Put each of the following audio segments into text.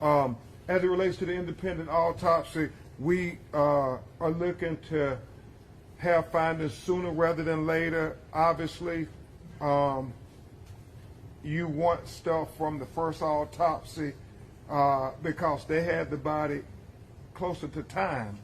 As it relates to the independent autopsy, we are looking to have findings sooner rather than later. Obviously, you want stuff from the first autopsy because they had the body closer to time.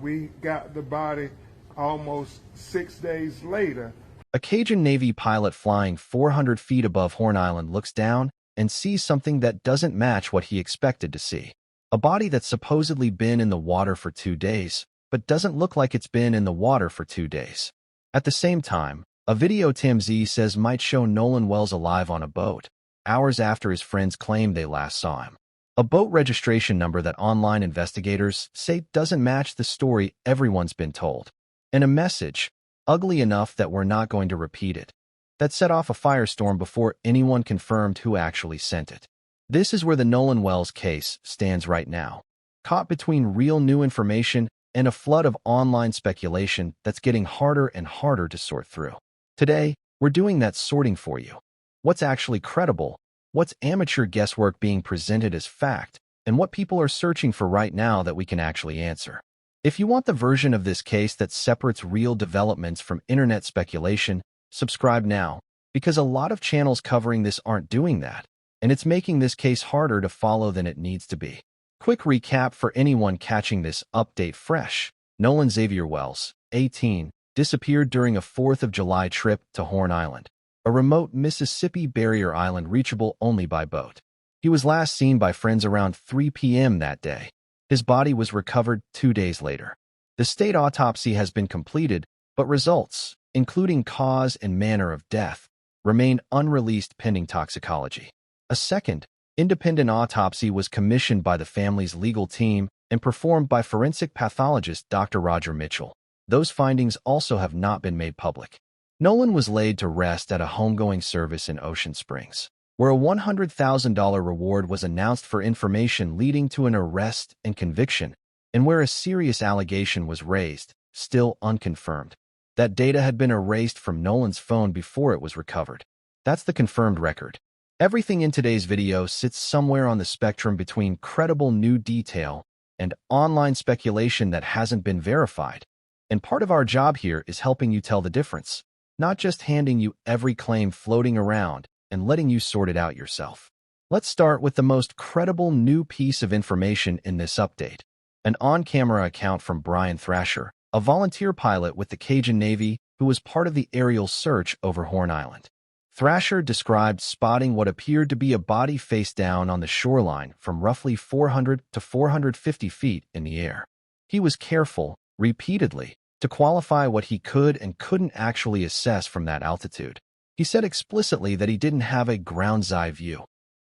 We got the body almost 6 days later. A Cajun Navy pilot flying 400 feet above Horn Island looks down and sees something that doesn't match what he expected to see. A body that's supposedly been in the water for 2 days, but doesn't look like it's been in the water for 2 days. At the same time, a video TMZ says might show Nolan Wells alive on a boat, hours after his friends claimed they last saw him. A boat registration number that online investigators say doesn't match the story everyone's been told. And a message, ugly enough that we're not going to repeat it, that set off a firestorm before anyone confirmed who actually sent it. This is where the Nolan Wells case stands right now, caught between real new information and a flood of online speculation that's getting harder and harder to sort through. Today, we're doing that sorting for you. What's actually credible? What's amateur guesswork being presented as fact? And what people are searching for right now that we can actually answer? If you want the version of this case that separates real developments from internet speculation, subscribe now, because a lot of channels covering this aren't doing that, and it's making this case harder to follow than it needs to be. Quick recap for anyone catching this update fresh. Nolan Xavier Wells, 18, disappeared during a 4th of July trip to Horn Island, a remote Mississippi barrier island reachable only by boat. He was last seen by friends around 3 p.m. that day. His body was recovered 2 days later. The state autopsy has been completed, but results, including cause and manner of death, remain unreleased pending toxicology. A second, independent autopsy was commissioned by the family's legal team and performed by forensic pathologist Dr. Roger Mitchell. Those findings also have not been made public. Nolan was laid to rest at a homegoing service in Ocean Springs, where a $100,000 reward was announced for information leading to an arrest and conviction, and where a serious allegation was raised, still unconfirmed. That data had been erased from Nolan's phone before it was recovered. That's the confirmed record. Everything in today's video sits somewhere on the spectrum between credible new detail and online speculation that hasn't been verified. And part of our job here is helping you tell the difference, not just handing you every claim floating around and letting you sort it out yourself. Let's start with the most credible new piece of information in this update. An on-camera account from Brian Thrasher, a volunteer pilot with the Cajun Navy who was part of the aerial search over Horn Island. Thrasher described spotting what appeared to be a body face down on the shoreline from roughly 400 to 450 feet in the air. He was careful, repeatedly, to qualify what he could and couldn't actually assess from that altitude. He said explicitly that he didn't have a ground's eye view,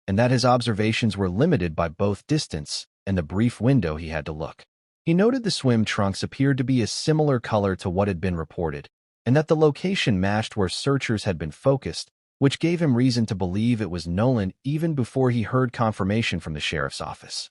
and that his observations were limited by both distance and the brief window he had to look. He noted the swim trunks appeared to be a similar color to what had been reported, and that the location matched where searchers had been focused, which gave him reason to believe it was Nolan even before he heard confirmation from the sheriff's office.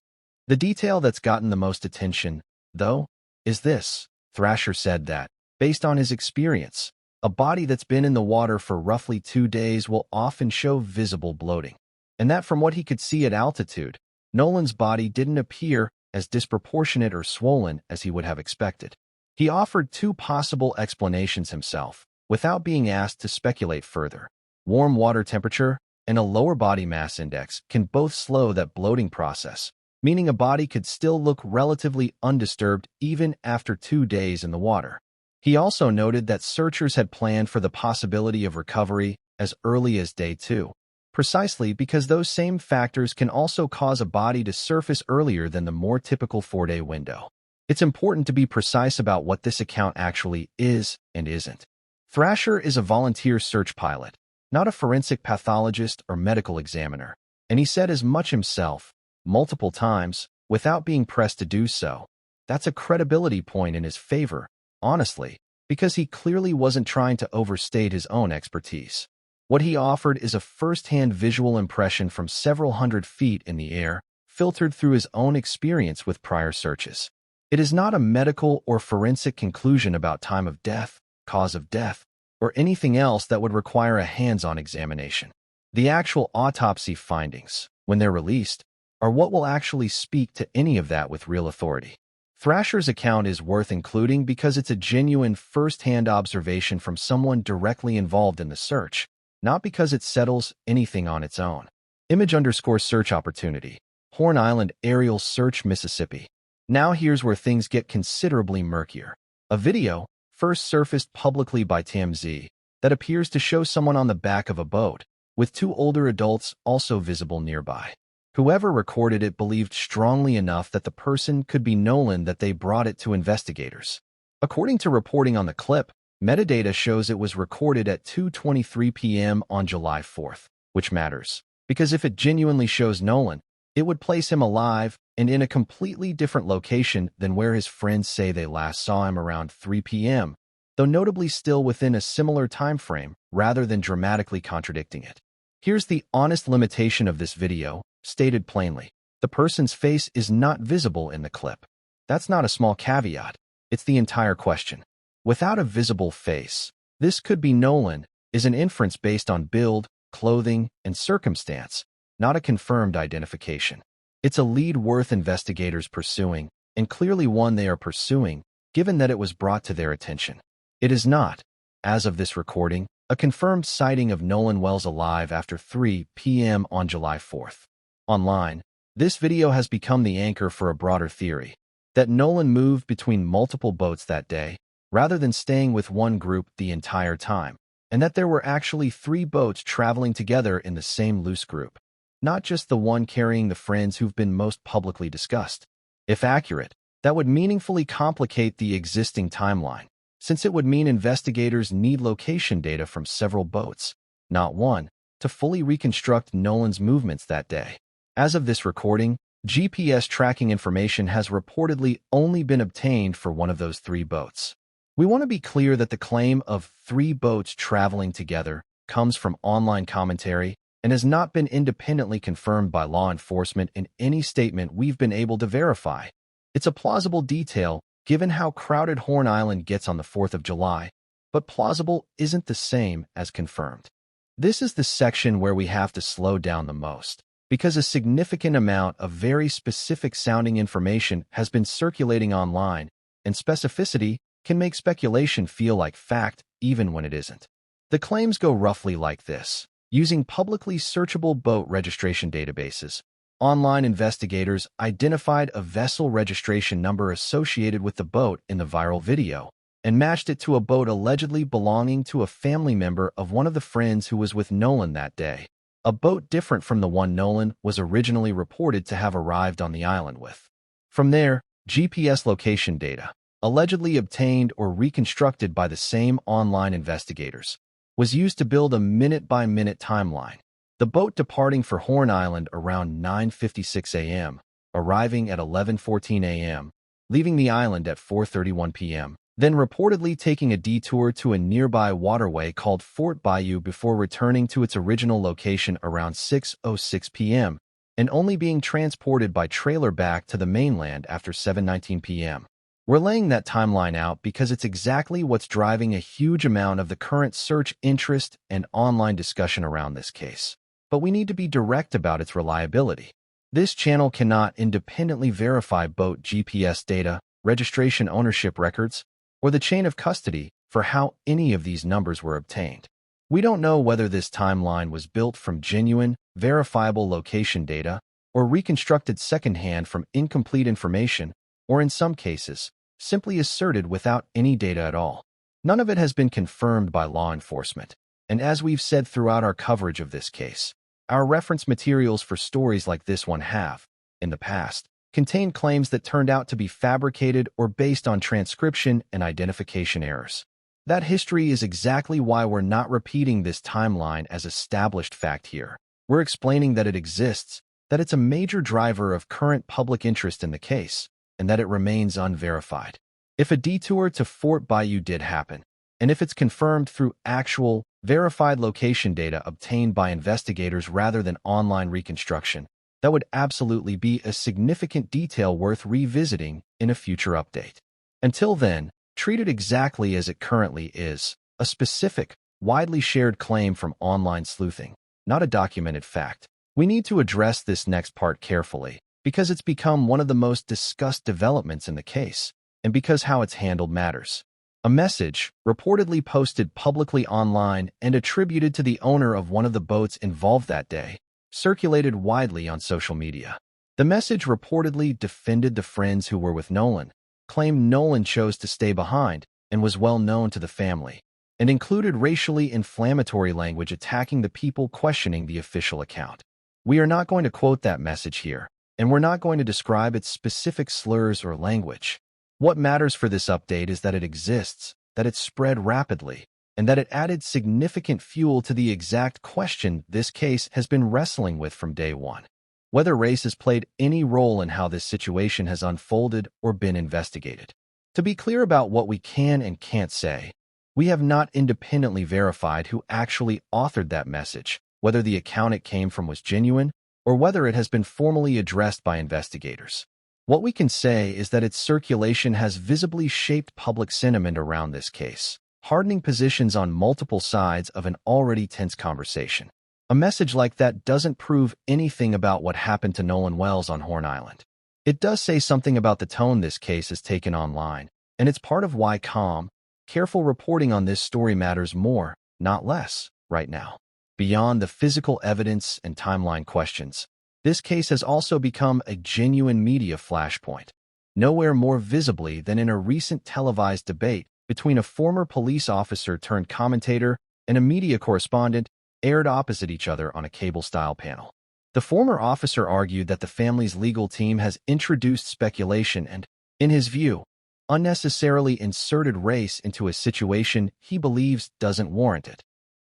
The detail that's gotten the most attention, though, is this. Thrasher said that, based on his experience, a body that's been in the water for roughly 2 days will often show visible bloating, and that from what he could see at altitude, Nolan's body didn't appear as disproportionate or swollen as he would have expected. He offered 2 possible explanations himself, without being asked to speculate further. Warm water temperature and a lower body mass index can both slow that bloating process, meaning a body could still look relatively undisturbed even after 2 days in the water. He also noted that searchers had planned for the possibility of recovery as early as day 2, precisely because those same factors can also cause a body to surface earlier than the more typical 4-day window. It's important to be precise about what this account actually is and isn't. Thrasher is a volunteer search pilot, not a forensic pathologist or medical examiner, and he said as much himself, multiple times, without being pressed to do so. That's a credibility point in his favor, honestly, because he clearly wasn't trying to overstate his own expertise. What he offered is a first-hand visual impression from several hundred feet in the air, filtered through his own experience with prior searches. It is not a medical or forensic conclusion about time of death, cause of death, or anything else that would require a hands-on examination. The actual autopsy findings, when they're released, or what will actually speak to any of that with real authority. Thrasher's account is worth including because it's a genuine first-hand observation from someone directly involved in the search, not because it settles anything on its own. Image_search opportunity. Horn Island aerial search, Mississippi. Now here's where things get considerably murkier. A video, first surfaced publicly by TMZ, that appears to show someone on the back of a boat, with two older adults also visible nearby. Whoever recorded it believed strongly enough that the person could be Nolan that they brought it to investigators. According to reporting on the clip, metadata shows it was recorded at 2:23 p.m. on July 4th, which matters, because if it genuinely shows Nolan, it would place him alive and in a completely different location than where his friends say they last saw him around 3 p.m., though notably still within a similar time frame rather than dramatically contradicting it. Here's the honest limitation of this video, stated plainly. The person's face is not visible in the clip. That's not a small caveat. It's the entire question. Without a visible face, this could be Nolan is an inference based on build, clothing, and circumstance, not a confirmed identification. It's a lead worth investigators pursuing, and clearly one they are pursuing, given that it was brought to their attention. It is not, as of this recording, a confirmed sighting of Nolan Wells alive after 3 p.m. on July 4th. Online, this video has become the anchor for a broader theory, that Nolan moved between multiple boats that day, rather than staying with one group the entire time, and that there were actually 3 boats traveling together in the same loose group, not just the one carrying the friends who've been most publicly discussed. If accurate, that would meaningfully complicate the existing timeline, since it would mean investigators need location data from several boats, not one, to fully reconstruct Nolan's movements that day. As of this recording, GPS tracking information has reportedly only been obtained for one of those 3 boats. We want to be clear that the claim of 3 boats traveling together comes from online commentary and has not been independently confirmed by law enforcement in any statement we've been able to verify. It's a plausible detail given how crowded Horn Island gets on the 4th of July, but plausible isn't the same as confirmed. This is the section where we have to slow down the most, because a significant amount of very specific-sounding information has been circulating online, and specificity can make speculation feel like fact even when it isn't. The claims go roughly like this. Using publicly searchable boat registration databases, online investigators identified a vessel registration number associated with the boat in the viral video and matched it to a boat allegedly belonging to a family member of one of the friends who was with Nolan that day, a boat different from the one Nolan was originally reported to have arrived on the island with. From there, GPS location data, allegedly obtained or reconstructed by the same online investigators, was used to build a minute-by-minute timeline. The boat departing for Horn Island around 9:56 a.m., arriving at 11:14 a.m., leaving the island at 4:31 p.m., then reportedly taking a detour to a nearby waterway called Fort Bayou before returning to its original location around 6:06 p.m., and only being transported by trailer back to the mainland after 7:19 p.m. We're laying that timeline out because it's exactly what's driving a huge amount of the current search interest and online discussion around this case. But we need to be direct about its reliability. This channel cannot independently verify boat GPS data, registration ownership records, or the chain of custody for how any of these numbers were obtained. We don't know whether this timeline was built from genuine, verifiable location data or reconstructed secondhand from incomplete information, or in some cases, simply asserted without any data at all. None of it has been confirmed by law enforcement, and as we've said throughout our coverage of this case, our reference materials for stories like this one have, in the past, contained claims that turned out to be fabricated or based on transcription and identification errors. That history is exactly why we're not repeating this timeline as established fact here. We're explaining that it exists, that it's a major driver of current public interest in the case, and that it remains unverified. If a detour to Fort Bayou did happen, and if it's confirmed through actual, verified location data obtained by investigators rather than online reconstruction, that would absolutely be a significant detail worth revisiting in a future update. Until then, treat it exactly as it currently is, a specific, widely shared claim from online sleuthing, not a documented fact. We need to address this next part carefully, because it's become one of the most discussed developments in the case, and because how it's handled matters. A message, reportedly posted publicly online and attributed to the owner of one of the boats involved that day, circulated widely on social media. The message reportedly defended the friends who were with Nolan, claimed Nolan chose to stay behind, and was well known to the family, and included racially inflammatory language attacking the people questioning the official account. We are not going to quote that message here, and we're not going to describe its specific slurs or language. What matters for this update is that it exists, that it spread rapidly, and that it added significant fuel to the exact question this case has been wrestling with from day one: whether race has played any role in how this situation has unfolded or been investigated. To be clear about what we can and can't say, we have not independently verified who actually authored that message, whether the account it came from was genuine, or whether it has been formally addressed by investigators. What we can say is that its circulation has visibly shaped public sentiment around this case, hardening positions on multiple sides of an already tense conversation. A message like that doesn't prove anything about what happened to Nolan Wells on Horn Island. It does say something about the tone this case has taken online, and it's part of why calm, careful reporting on this story matters more, not less, right now. Beyond the physical evidence and timeline questions, this case has also become a genuine media flashpoint, nowhere more visibly than in a recent televised debate between a former police officer turned commentator and a media correspondent aired opposite each other on a cable-style panel. The former officer argued that the family's legal team has introduced speculation and, in his view, unnecessarily inserted race into a situation he believes doesn't warrant it,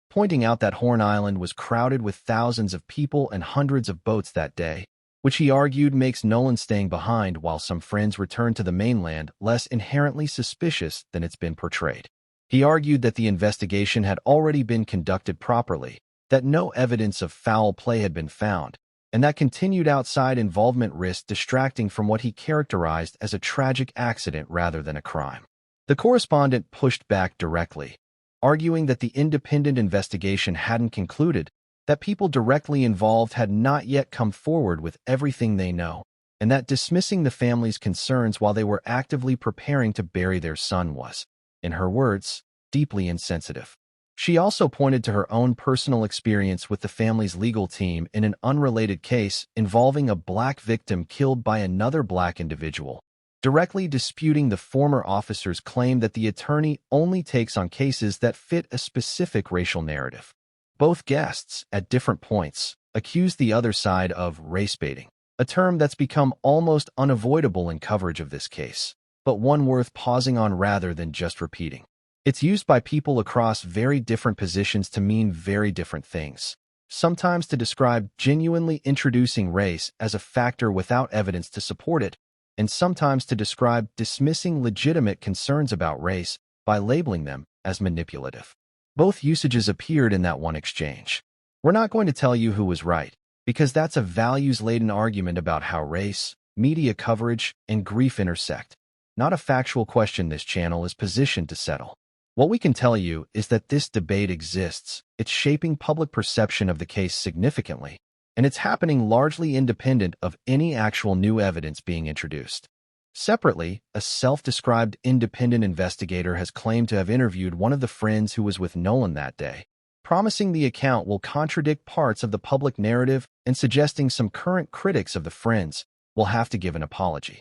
pointing out that Horn Island was crowded with thousands of people and hundreds of boats that day, which he argued makes Nolan staying behind while some friends returned to the mainland less inherently suspicious than it's been portrayed. He argued that the investigation had already been conducted properly, that no evidence of foul play had been found, and that continued outside involvement risked distracting from what he characterized as a tragic accident rather than a crime. The correspondent pushed back directly, arguing that the independent investigation hadn't concluded, that people directly involved had not yet come forward with everything they know, and that dismissing the family's concerns while they were actively preparing to bury their son was, in her words, deeply insensitive. She also pointed to her own personal experience with the family's legal team in an unrelated case involving a black victim killed by another black individual, directly disputing the former officer's claim that the attorney only takes on cases that fit a specific racial narrative. Both guests, at different points, accused the other side of race-baiting, a term that's become almost unavoidable in coverage of this case, but one worth pausing on rather than just repeating. It's used by people across very different positions to mean very different things, sometimes to describe genuinely introducing race as a factor without evidence to support it, and sometimes to describe dismissing legitimate concerns about race by labeling them as manipulative. Both usages appeared in that one exchange. We're not going to tell you who was right, because that's a values-laden argument about how race, media coverage, and grief intersect, not a factual question this channel is positioned to settle. What we can tell you is that this debate exists, it's shaping public perception of the case significantly, and it's happening largely independent of any actual new evidence being introduced. Separately, a self-described independent investigator has claimed to have interviewed one of the friends who was with Nolan that day, promising the account will contradict parts of the public narrative and suggesting some current critics of the friends will have to give an apology.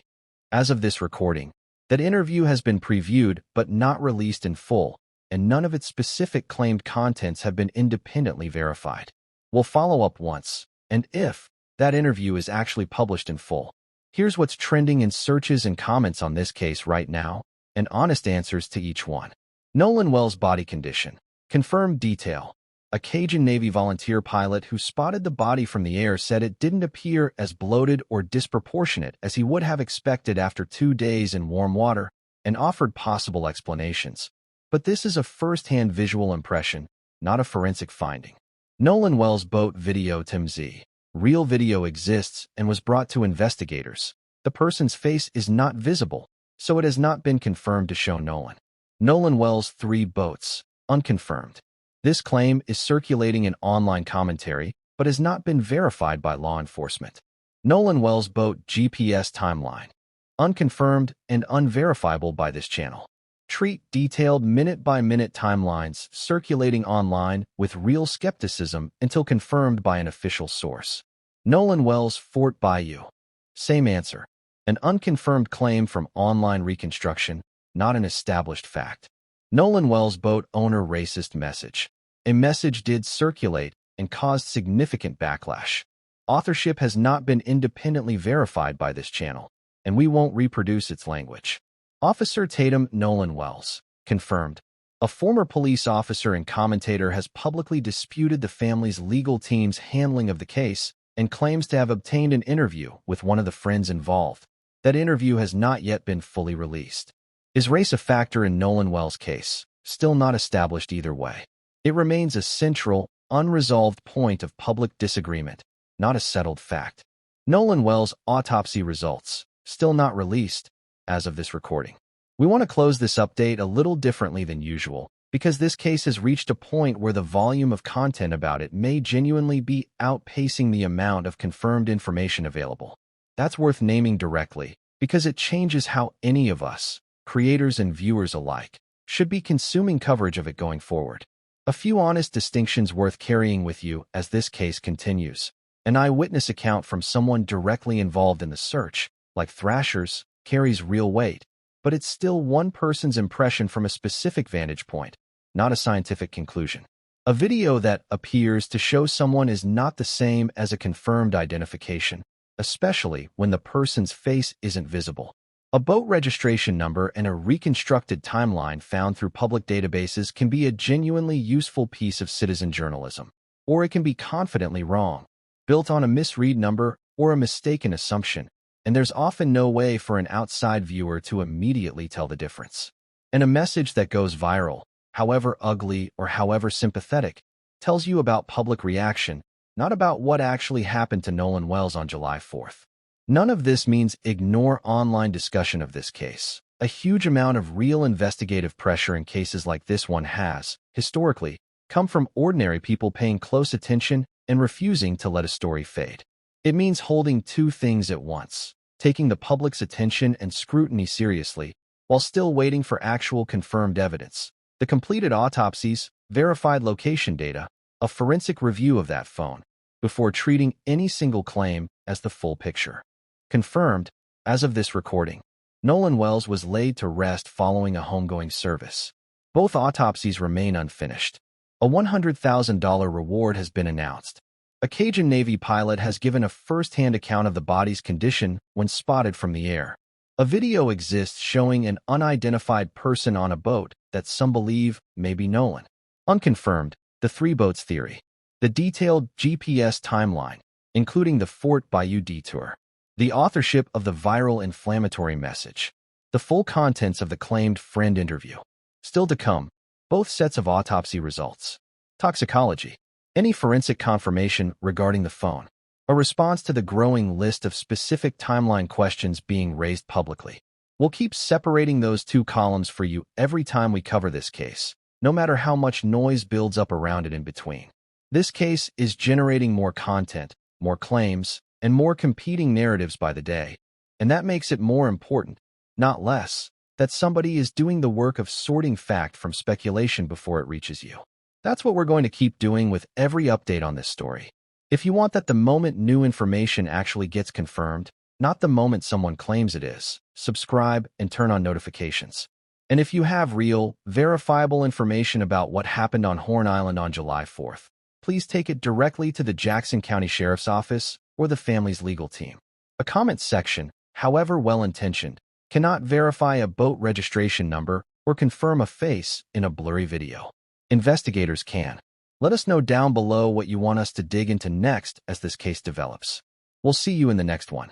As of this recording, that interview has been previewed but not released in full, and none of its specific claimed contents have been independently verified. We'll follow up once, and if, that interview is actually published in full. Here's what's trending in searches and comments on this case right now, and honest answers to each one. Nolan Wells' body condition. Confirmed detail. A Cajun Navy volunteer pilot who spotted the body from the air said it didn't appear as bloated or disproportionate as he would have expected after 2 days in warm water, and offered possible explanations. But this is a first-hand visual impression, not a forensic finding. Nolan Wells' boat video TMZ. Real video exists and was brought to investigators. The person's face is not visible, so it has not been confirmed to show Nolan. Nolan Wells' 3 boats. Unconfirmed. This claim is circulating in online commentary, but has not been verified by law enforcement. Nolan Wells boat GPS timeline. Unconfirmed and unverifiable by this channel. Treat detailed minute-by-minute timelines circulating online with real skepticism until confirmed by an official source. Nolan Wells Fort Bayou. Same answer. An unconfirmed claim from online reconstruction, not an established fact. Nolan Wells boat owner racist message. A message did circulate and caused significant backlash. Authorship has not been independently verified by this channel, and we won't reproduce its language. Officer Tatum Nolan Wells. Confirmed. A former police officer and commentator has publicly disputed the family's legal team's handling of the case and claims to have obtained an interview with one of the friends involved. That interview has not yet been fully released. Is race a factor in Nolan Wells' case? Still not established either way. It remains a central, unresolved point of public disagreement, not a settled fact. Nolan Wells' autopsy results, still not released, as of this recording. We want to close this update a little differently than usual, because this case has reached a point where the volume of content about it may genuinely be outpacing the amount of confirmed information available. That's worth naming directly, because it changes how any of us, creators and viewers alike, should be consuming coverage of it going forward. A few honest distinctions worth carrying with you as this case continues. An eyewitness account from someone directly involved in the search, like Thrasher's, carries real weight, but it's still one person's impression from a specific vantage point, not a scientific conclusion. A video that appears to show someone is not the same as a confirmed identification, especially when the person's face isn't visible. A boat registration number and a reconstructed timeline found through public databases can be a genuinely useful piece of citizen journalism, or it can be confidently wrong, built on a misread number or a mistaken assumption, and there's often no way for an outside viewer to immediately tell the difference. And a message that goes viral, however ugly or however sympathetic, tells you about public reaction, not about what actually happened to Nolan Wells on July 4th. None of this means ignore online discussion of this case. A huge amount of real investigative pressure in cases like this one has, historically, come from ordinary people paying close attention and refusing to let a story fade. It means holding two things at once, taking the public's attention and scrutiny seriously, while still waiting for actual confirmed evidence. The completed autopsies, verified location data, a forensic review of that phone, before treating any single claim as the full picture. Confirmed, as of this recording, Nolan Wells was laid to rest following a homegoing service. Both autopsies remain unfinished. A $100,000 reward has been announced. A Cajun Navy pilot has given a first-hand account of the body's condition when spotted from the air. A video exists showing an unidentified person on a boat that some believe may be Nolan. Unconfirmed, the three boats theory. The detailed GPS timeline, including the Fort Bayou detour. The authorship of the viral inflammatory message. The full contents of the claimed friend interview. Still to come, both sets of autopsy results. Toxicology. Any forensic confirmation regarding the phone. A response to the growing list of specific timeline questions being raised publicly. We'll keep separating those two columns for you every time we cover this case, no matter how much noise builds up around it in between. This case is generating more content, more claims, and more competing narratives by the day, and that makes it more important, not less, that somebody is doing the work of sorting fact from speculation before it reaches you. That's what we're going to keep doing with every update on this story. If you want that the moment new information actually gets confirmed, not the moment someone claims it is, subscribe and turn on notifications. And if you have real, verifiable information about what happened on Horn Island on July 4th, please take it directly to the Jackson County Sheriff's Office or the family's legal team. A comment section, however well-intentioned, cannot verify a boat registration number or confirm a face in a blurry video. Investigators can. Let us know down below what you want us to dig into next as this case develops. We'll see you in the next one.